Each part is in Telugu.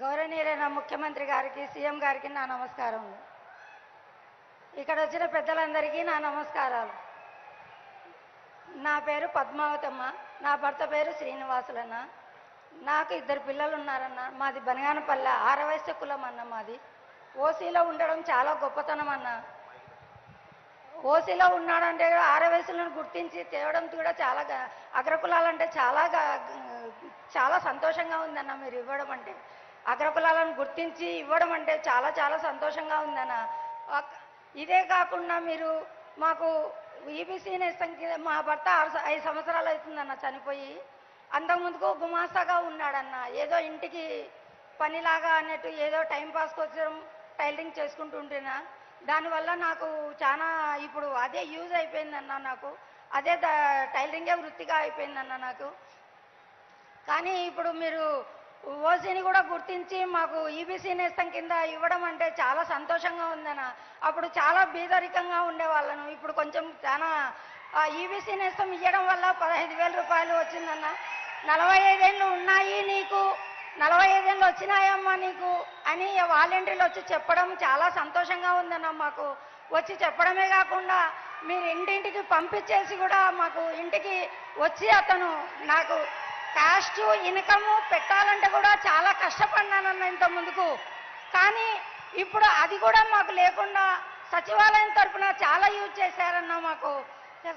గౌరవనీయులైన ముఖ్యమంత్రి గారికి, సీఎం గారికి నా నమస్కారం. ఇక్కడ వచ్చిన పెద్దలందరికీ నా నమస్కారాలు. నా పేరు పద్మావతమ్మ, నా భర్త పేరు శ్రీనివాసులన్న. నాకు 2 పిల్లలు ఉన్నారన్న. మాది బనగానపల్లె ఆరవయస్సు కులం అన్న. మాది ఓసీలో ఉండడం చాలా గొప్పతనం అన్న. ఓసీలో ఉన్నాడంటే ఆరవయసులను గుర్తించి తేవడం కూడా చాలా అగ్రకులాలంటే చాలా సంతోషంగా ఉందన్న. మీరు ఇవ్వడం అంటే అగ్రకులాలను గుర్తించి ఇవ్వడం అంటే చాలా సంతోషంగా ఉందన్న. ఇదే కాకుండా మీరు మాకు ఈబీసీ నేస్తం కింద మా భర్త 5 సంవత్సరాలు అవుతుందన్న చనిపోయి. అంతకుముందుకు గుమాస్తాగా ఉన్నాడన్న. ఏదో ఇంటికి పనిలాగా అన్నట్టు ఏదో టైంపాస్కి వచ్చడం టైలరింగ్ చేసుకుంటూ ఉంటేనా దానివల్ల నాకు చాలా ఇప్పుడు అదే యూజ్ అయిపోయిందన్న. నాకు అదే టైలరింగే వృత్తిగా అయిపోయిందన్న నాకు. కానీ ఇప్పుడు మీరు ఓసీని కూడా గుర్తించి మాకు ఈబీసీ నేస్తం కింద ఇవ్వడం అంటే చాలా సంతోషంగా ఉందన్న. అప్పుడు చాలా బీదరికంగా ఉండేవాళ్ళను. ఇప్పుడు కొంచెం చాలా ఈబీసీ నేస్తం ఇవ్వడం వల్ల 15,000 రూపాయలు వచ్చిందన్న. 45 ఏళ్ళు ఉన్నాయి నీకు, 45 ఏళ్ళు వచ్చినాయమ్మా నీకు అని వాలంటీర్లు వచ్చి చెప్పడం చాలా సంతోషంగా ఉందన్న. మాకు వచ్చి చెప్పడమే కాకుండా మీరు ఇంటింటికి పంపించేసి కూడా మాకు ఇంటికి వచ్చి అతను నాకు క్యాస్ట్ ఇన్కమ్ పెట్టాలంటే కూడా చాలా కష్టపడినానన్న ఇంత ముందుకు. కానీ ఇప్పుడు అది కూడా మాకు లేకుండా సచివాలయం తరఫున చాలా యూజ్ చేశారన్న. మాకు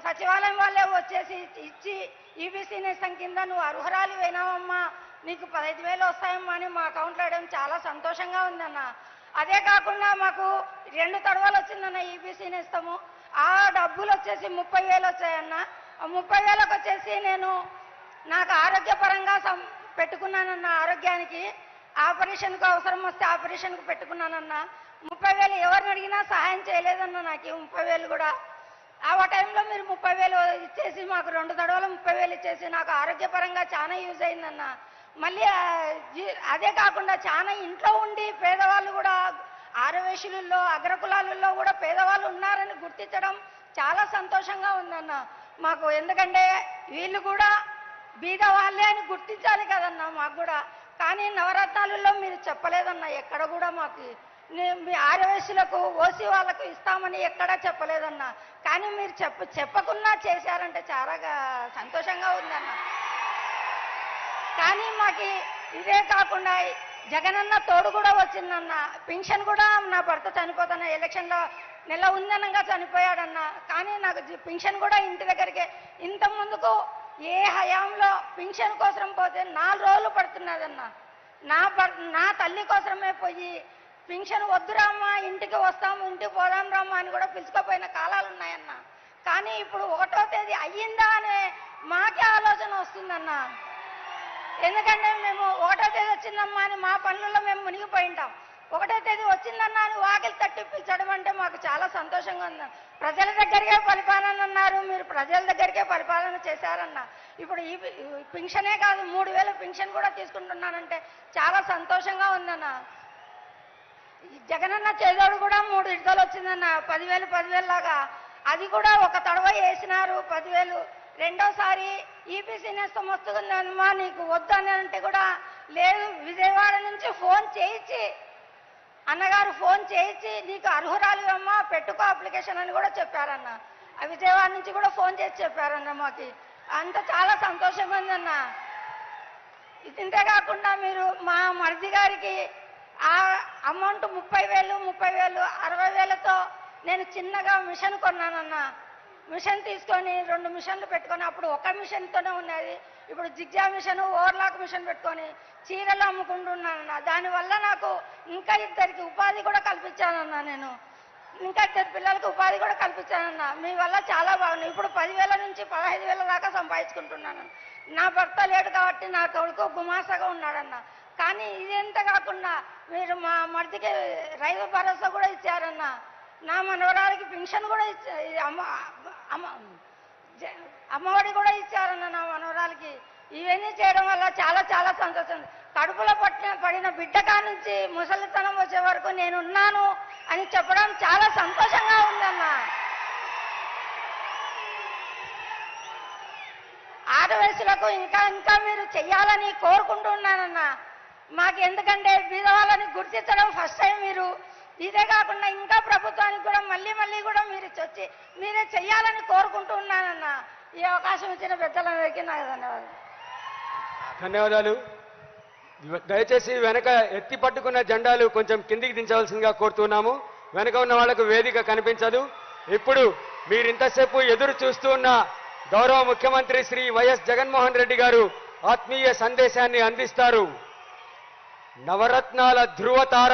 సచివాలయం వాళ్ళే వచ్చేసి ఇచ్చి ఈబీసీ నేస్తం కింద నువ్వు అర్హురాలు అయినావమ్మా, నీకు 15,000 వస్తాయమ్మా అని మా అకౌంట్లో వేయడం చాలా సంతోషంగా ఉందన్న. అదే కాకుండా మాకు 2 తడవలు వచ్చిందన్న ఈబీసీ నేస్తము. ఆ డబ్బులు వచ్చేసి 30,000 వచ్చాయన్న. 30,000కి వచ్చేసి నేను నాకు ఆరోగ్యపరంగా పెట్టుకున్నానన్న. ఆరోగ్యానికి ఆపరేషన్కు అవసరం వస్తే ఆపరేషన్కు పెట్టుకున్నానన్న. 30,000 ఎవరిని అడిగినా సహాయం చేయలేదన్న. నాకు 30,000 కూడా ఆ టైంలో మీరు 30,000 ఇచ్చేసి మాకు 2 తడవలు 30,000 ఇచ్చేసి నాకు ఆరోగ్యపరంగా చాలా యూజ్ అయిందన్న. మళ్ళీ అదే కాకుండా చాలా ఇంట్లో ఉండి పేదవాళ్ళు కూడా ఆరవేశులలో అగ్రకులాలలో కూడా పేదవాళ్ళు ఉన్నారని గుర్తించడం చాలా సంతోషంగా ఉందన్న మాకు. ఎందుకంటే వీళ్ళు కూడా బీద వాళ్ళే అని గుర్తించాలి కదన్నా మాకు కూడా. కానీ నవరత్నాలలో మీరు చెప్పలేదన్న. ఎక్కడ కూడా మాకు మీ ఆరవేశులకు ఓసీ వాళ్ళకు ఇస్తామని ఎక్కడా చెప్పలేదన్న. కానీ మీరు చెప్పకుండా చేశారంటే చాలా సంతోషంగా ఉందన్న. కానీ మాకు ఇదే కాకుండా జగనన్న తోడు కూడా వచ్చిందన్న. పింఛన్ కూడా నా భర్త చనిపోతున్న ఎలక్షన్లో నెల ఉందనంగా చనిపోయాడన్న. కానీ నాకు పింఛన్ కూడా ఇంటి దగ్గరికి ఇంత ముందుకు ఏ హయాంలో పింఛన్ కోసం పోతే 4 రోజులు పడుతున్నదన్న. నా తల్లి కోసమే పోయి పింఛన్ వద్దురామ్మా ఇంటికి వస్తాము, ఇంటికి పోదాం రామ్మా అని కూడా పిలుచుకోపోయిన కాలాలు ఉన్నాయన్న. కానీ ఇప్పుడు 1వ తేదీ అయ్యిందా అనే మాకే ఆలోచన వస్తుందన్న. ఎందుకంటే మేము 1వ తేదీ వచ్చిందమ్మా అని మా పనులలో మేము మునిగిపోయి ఉంటాం. 1వ తేదీ వచ్చిందన్నా అని వాకిలి తట్టి పిలిచడం అంటే మాకు చాలా సంతోషంగా ఉంది. ప్రజల దగ్గరికే పరిపాలన అన్నారు, మీరు ప్రజల దగ్గరికే పరిపాలన చేశారన్న. ఇప్పుడు ఈ పింఛనే కాదు 3,000 పింఛన్ కూడా తీసుకుంటున్నానంటే చాలా సంతోషంగా ఉందన్న. జగనన్న చేదోడు కూడా 3 విడతలు వచ్చిందన్న. 10,000 లాగా అది కూడా ఒక తడవ వేసినారు 10,000. రెండోసారి ఈబీసీ నేస్తం వస్తుందమ్మా నీకు వద్దు అని అంటే కూడా లేదు. విజయవాడ నుంచి ఫోన్ చేయించి అన్నగారు ఫోన్ చేయించి నీకు అర్హురాలు అమ్మా పెట్టుకో అప్లికేషన్ అని కూడా చెప్పారన్న. విజయవాడ నుంచి కూడా ఫోన్ చేసి చెప్పారన్న. మాకు అంత చాలా సంతోషంగా ఉందన్న. ఇంతే కాకుండా మీరు మా మరిది గారికి ఆ అమౌంట్ 30,000 60,000తో నేను చిన్నగా మిషన్ కొన్నానన్న. మిషన్ తీసుకొని 2 మిషన్లు పెట్టుకొని అప్పుడు ఒక మిషన్తోనే ఉన్నది. ఇప్పుడు జిగ్జా మిషన్ ఓవర్లాక్ మిషన్ పెట్టుకొని చీరలు అమ్ముకుంటున్నానన్న. దానివల్ల నాకు ఇంకా 2కి ఉపాధి కూడా కల్పించానన్న. నేను ఇంకా 2 పిల్లలకి ఉపాధి కూడా కల్పించానన్న. మీ వల్ల చాలా బాగుంది. ఇప్పుడు 10,000 నుంచి 15,000 దాకా సంపాదించుకుంటున్నాను. నా భర్త లేడు కాబట్టి నా కొడుకు గుమాసగా ఉన్నాడన్న. కానీ ఇదంతా కాకుండా మీరు మా మరిదికి రైతు భరోసా కూడా ఇచ్చారన్న. నా మనవరాలకి పింఛన్ కూడా అమ్మఒడి కూడా ఇచ్చారన్న నా మనవరాలకి. ఇవన్నీ చేయడం వల్ల చాలా సంతోషం. కడుపులో పడిన బిడ్డ కానుంచి ముసలితనం వచ్చే వరకు నేనున్నాను అని చెప్పడం చాలా సంతోషంగా ఉందన్న. ఆడవయసులకు ఇంకా మీరు చెయ్యాలని కోరుకుంటున్నానన్న. మాకు ఎందుకంటే బీద వాళ్ళని గుర్తించడం ఫస్ట్ టైం మీరు. ఇదే కాకుండా ఇంకా ప్రభుత్వానికి కూడా మళ్ళీ మళ్ళీ కూడా మీరు వచ్చి మీరే చెయ్యాలని కోరుకుంటూ ఉన్నానన్న. ఈ అవకాశం ఇచ్చిన పెద్దలందరికీ నాకు ధన్యవాదాలు. ధన్యవాదాలు. దయచేసి వెనక ఎత్తి పట్టుకున్న జెండాలు కొంచెం కిందికి దించవలసిందిగా కోరుతున్నాము. వెనక ఉన్న వాళ్లకు వేదిక కనిపించదు. ఇప్పుడు మీరింతసేపు ఎదురు చూస్తూ ఉన్న గౌరవ ముఖ్యమంత్రి శ్రీ వైఎస్ జగన్మోహన్ రెడ్డి గారు ఆత్మీయ సందేశాన్ని అందిస్తారు. నవరత్నాల ధృవతార,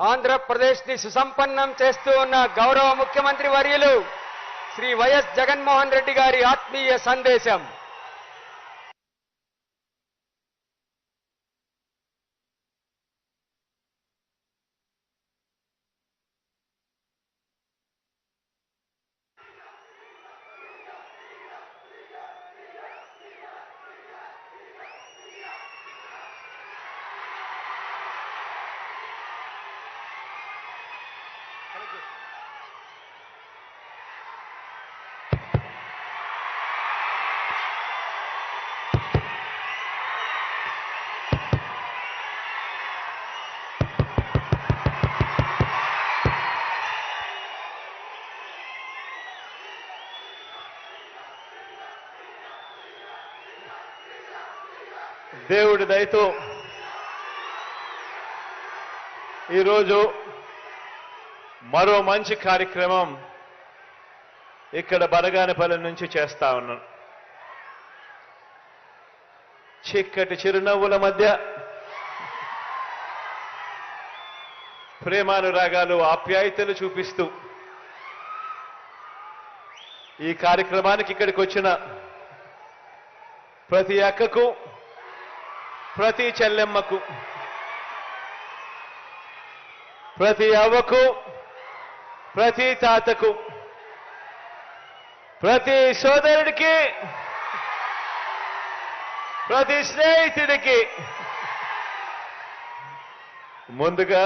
ఆంధ్రప్రదేశ్ ని సుసంపన్నం చేస్తూ ఉన్న గౌరవ ముఖ్యమంత్రి వర్యులు శ్రీ వైఎస్ జగన్మోహన్ రెడ్డి గారి ఆత్మీయ సందేశం. దేవుడి దయతో ఈరోజు మరో మంచి కార్యక్రమం ఇక్కడ బనగానపల్లి నుంచి చేస్తా ఉన్నాను. చిక్కటి చిరునవ్వుల మధ్య ప్రేమానురాగాలు, ఆప్యాయతలు చూపిస్తూ ఈ కార్యక్రమానికి ఇక్కడికి వచ్చిన ప్రతి అక్కకు, ప్రతి చెల్లెమ్మకు, ప్రతి అవ్వకు, ప్రతి తాతకు, ప్రతి సోదరుడికి, ప్రతి స్నేహితుడికి ముందుగా